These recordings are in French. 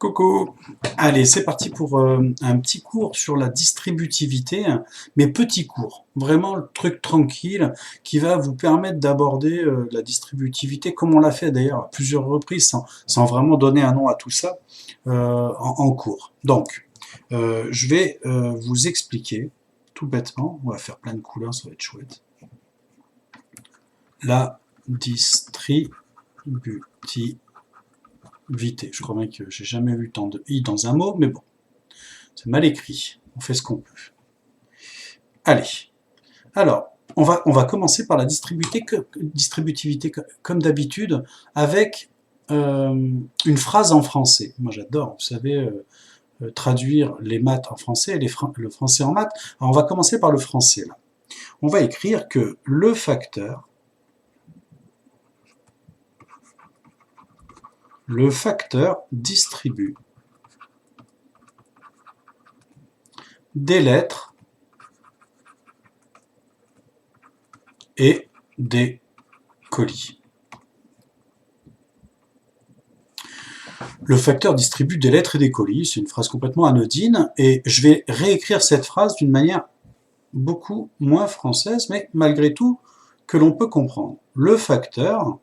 Coucou! Allez, c'est parti pour un petit cours sur la distributivité, hein, mais petit cours, vraiment le truc tranquille qui va vous permettre d'aborder la distributivité comme on l'a fait d'ailleurs à plusieurs reprises sans vraiment donner un nom à tout ça en cours. Donc, je vais vous expliquer tout bêtement, on va faire plein de couleurs, ça va être chouette, la distributivité. Je crois bien que j'ai jamais vu tant de i dans un mot, mais bon, c'est mal écrit. On fait ce qu'on peut. Allez. Alors, on va commencer par la distributivité comme d'habitude, avec une phrase en français. Moi, j'adore, vous savez, traduire les maths en français et le français en maths. Alors, on va commencer par le français, là. On va écrire que le facteur distribue des lettres et des colis. Le facteur distribue des lettres et des colis, c'est une phrase complètement anodine, et je vais réécrire cette phrase d'une manière beaucoup moins française, mais malgré tout que l'on peut comprendre. Le facteur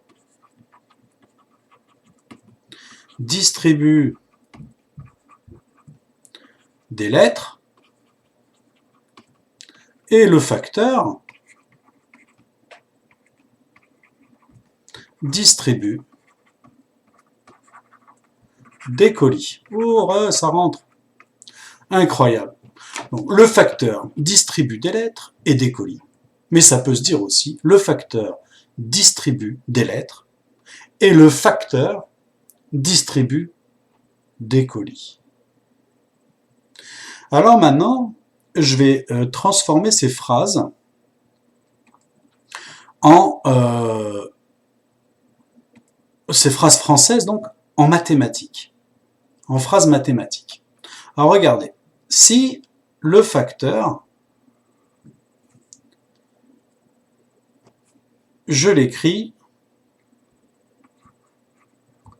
distribue des lettres et le facteur distribue des colis. Oh, ça rentre. Incroyable. Donc, le facteur distribue des lettres et des colis. Mais ça peut se dire aussi, le facteur distribue des lettres et le facteur distribue des colis. Alors maintenant, je vais transformer ces phrases en ces phrases françaises donc en mathématiques, en phrases mathématiques. Alors regardez, si le facteur, je l'écris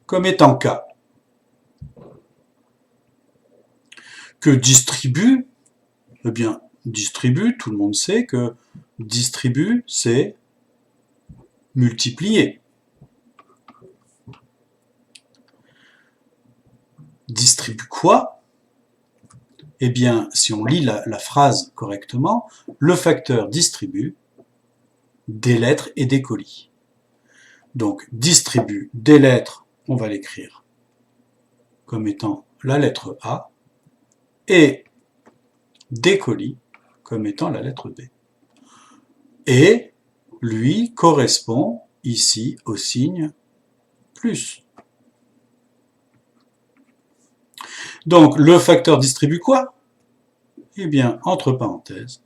comme étant K, que distribue, eh bien, distribue, tout le monde sait que distribue, c'est multiplier. Distribue quoi? Eh bien, si on lit la phrase correctement, le facteur distribue des lettres et des colis. Donc, distribue des lettres, on va l'écrire comme étant la lettre A, et des colis comme étant la lettre B. Et lui correspond ici au signe plus. Donc, le facteur distribue quoi? Eh bien, entre parenthèses,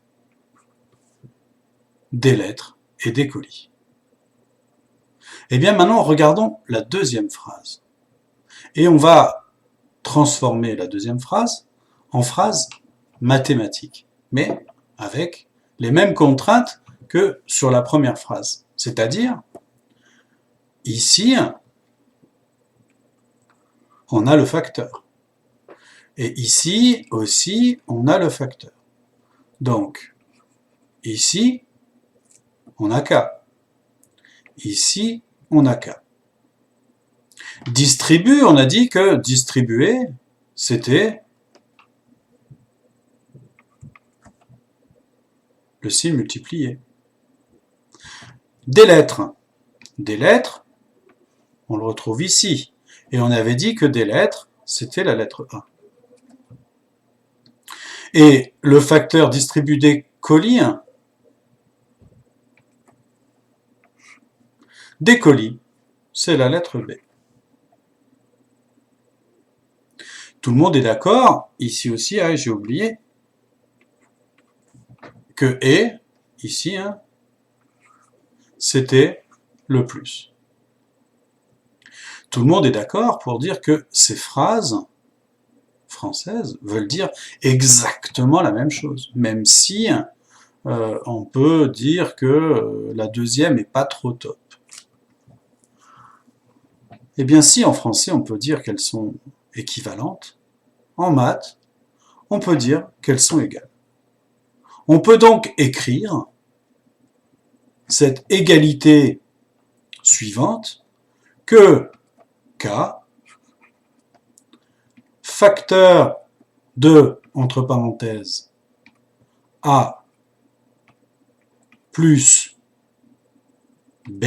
des lettres et des colis. Eh bien, maintenant, regardons la deuxième phrase. Et on va transformer la deuxième phrase en phrase mathématique, mais avec les mêmes contraintes que sur la première phrase. C'est-à-dire, ici, on a le facteur. Et ici aussi, on a le facteur. Donc, ici, on a K. Ici, on a K. Distribue, on a dit que distribuer, c'était le signe multiplié. Des lettres, on le retrouve ici. Et on avait dit que des lettres, c'était la lettre A. Et le facteur distribue des colis, des colis, c'est la lettre B. Tout le monde est d'accord, ici aussi, ah, j'ai oublié, que et, ici, c'était le plus. Tout le monde est d'accord pour dire que ces phrases françaises veulent dire exactement la même chose, même si on peut dire que la deuxième n'est pas trop top. Eh bien si, en français, on peut dire qu'elles sont équivalentes, en maths, on peut dire qu'elles sont égales. On peut donc écrire cette égalité suivante que K, facteur de, entre parenthèses, A plus B,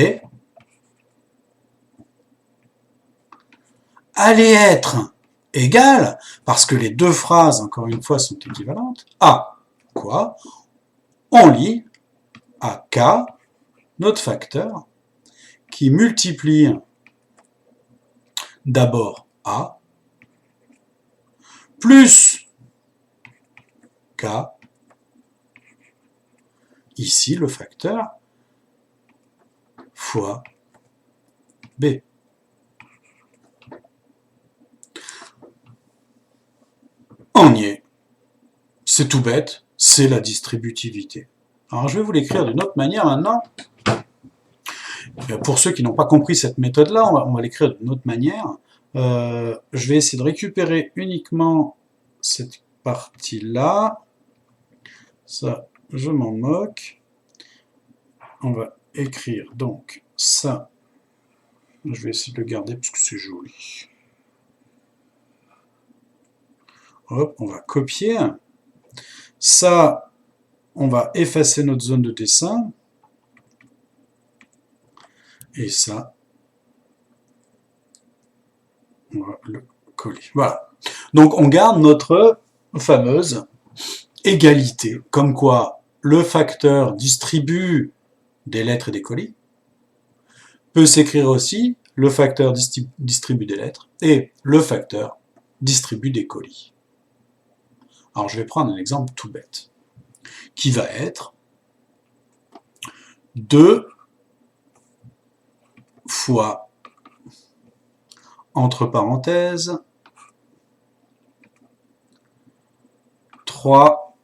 allait être égal, parce que les deux phrases, encore une fois, sont équivalentes, à quoi? On lit à K, notre facteur, qui multiplie d'abord A, plus K, ici le facteur, fois B. On y est. C'est tout bête, c'est la distributivité. Alors je vais vous l'écrire d'une autre manière maintenant. Pour ceux qui n'ont pas compris cette méthode-là, on va l'écrire d'une autre manière. Je vais essayer de récupérer uniquement cette partie-là. Ça, je m'en moque. On va écrire donc ça. Je vais essayer de le garder parce que c'est joli. Hop, on va copier. Ça, on va effacer notre zone de dessin. Et ça, on va le coller. Voilà. Donc on garde notre fameuse égalité, comme quoi le facteur distribue des lettres et des colis, peut s'écrire aussi le facteur distribue des lettres et le facteur distribue des colis. Alors je vais prendre un exemple tout bête, qui va être 2 fois, entre parenthèses, 3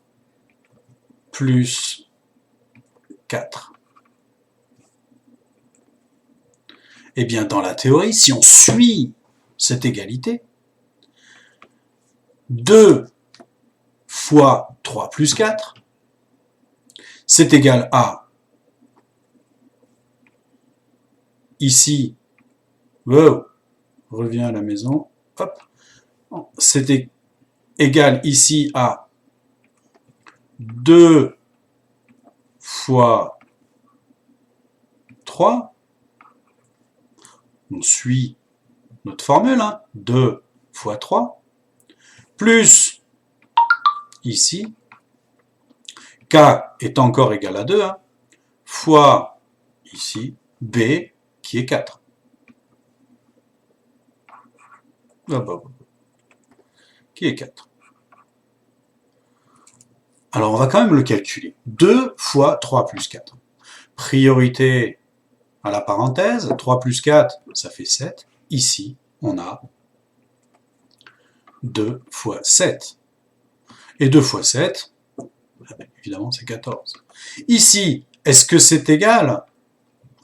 plus 4. Eh bien, dans la théorie, si on suit cette égalité, 2 fois 3 plus 4, c'est égal à, ici, wow, reviens à la maison, hop, c'est égal ici à 2 fois 3, on suit notre formule, hein, 2 fois 3, plus, ici, K est encore égal à 2, hein, fois, ici, B, qui est 4. Qui est 4. Alors, on va quand même le calculer. 2 fois 3 plus 4. Priorité à la parenthèse, 3 plus 4, ça fait 7. Ici, on a 2 fois 7. Et 2 fois 7, évidemment, c'est 14. Ici, est-ce que c'est égal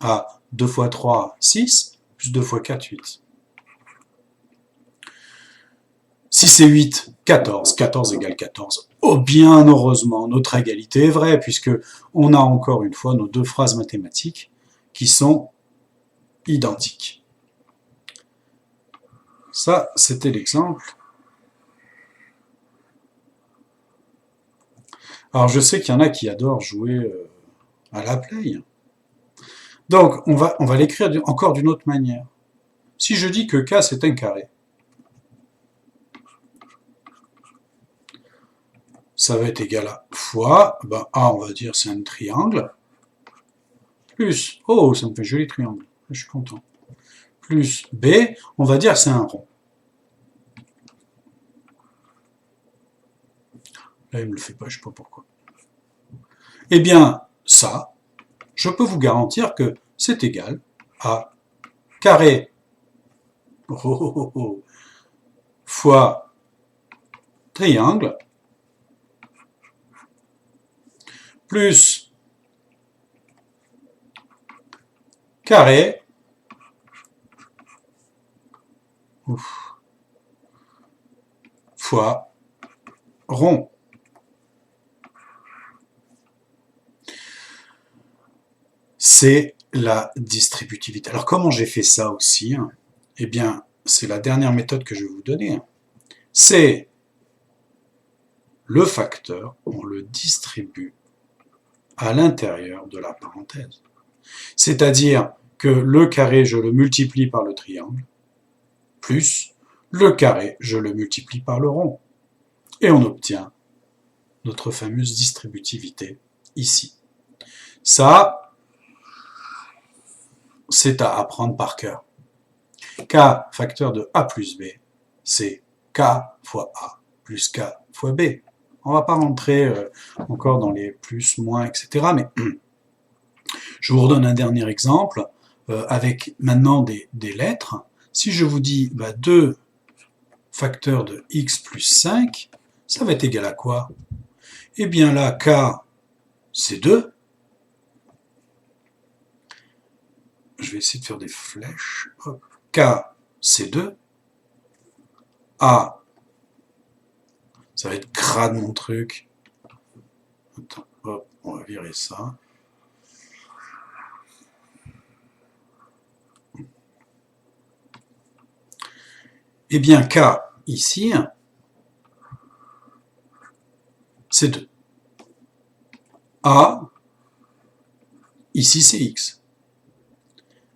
à 2 fois 3, 6, plus 2 fois 4, 8. 6 et 8, 14. 14 égale 14. Oh, bien heureusement, notre égalité est vraie, puisque on a encore une fois nos deux phrases mathématiques qui sont identiques. Ça, c'était l'exemple. Alors, je sais qu'il y en a qui adorent jouer à la play. Donc, on va l'écrire encore d'une autre manière. Si je dis que K, c'est un carré, ça va être égal à fois, ben A, on va dire c'est un triangle, plus, oh, ça me fait joli triangle, je suis content, plus B, on va dire c'est un rond. Là, il me le fait pas, je sais pas pourquoi. Eh bien, ça, je peux vous garantir que c'est égal à carré fois triangle plus carré fois rond. C'est la distributivité. Alors comment j'ai fait ça aussi? Eh bien, c'est la dernière méthode que je vais vous donner. C'est le facteur, on le distribue à l'intérieur de la parenthèse. C'est-à-dire que le carré, je le multiplie par le triangle, plus le carré, je le multiplie par le rond. Et on obtient notre fameuse distributivité ici. Ça, c'est à apprendre par cœur. K facteur de A plus B, c'est K fois A plus K fois B. On ne va pas rentrer encore dans les plus, moins, etc. Mais je vous redonne un dernier exemple avec maintenant des lettres. Si je vous dis 2 facteurs de x plus 5, ça va être égal à quoi? Eh bien là, K, c'est 2. Je vais essayer de faire des flèches. Hop. K, c'est 2. A, ça va être crade mon truc. Attends, hop, on va virer ça. Eh bien, K, ici, c'est 2. A, ici, c'est X.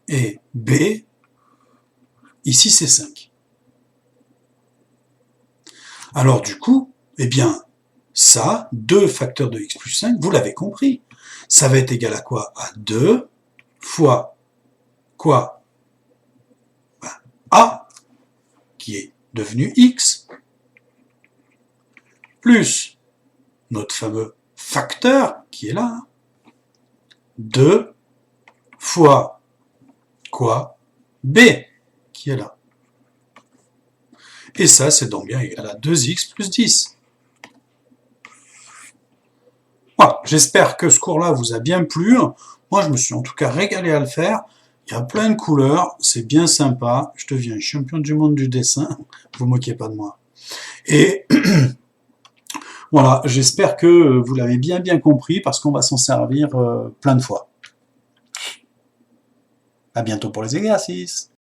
Et B, ici, c'est 5. Alors, du coup, eh bien, ça, 2 facteurs de X plus 5, vous l'avez compris. Ça va être égal à quoi? À 2 fois quoi? A, qui est devenu X, plus notre fameux facteur, qui est là, 2 fois quoi? B, qui est là. Et ça, c'est donc bien égal à 2x plus 10. Voilà, j'espère que ce cours-là vous a bien plu. Moi, je me suis en tout cas régalé à le faire. Il y a plein de couleurs, c'est bien sympa. Je deviens champion du monde du dessin. Vous moquez pas de moi. Et voilà, j'espère que vous l'avez bien compris parce qu'on va s'en servir plein de fois. À bientôt pour les exercices.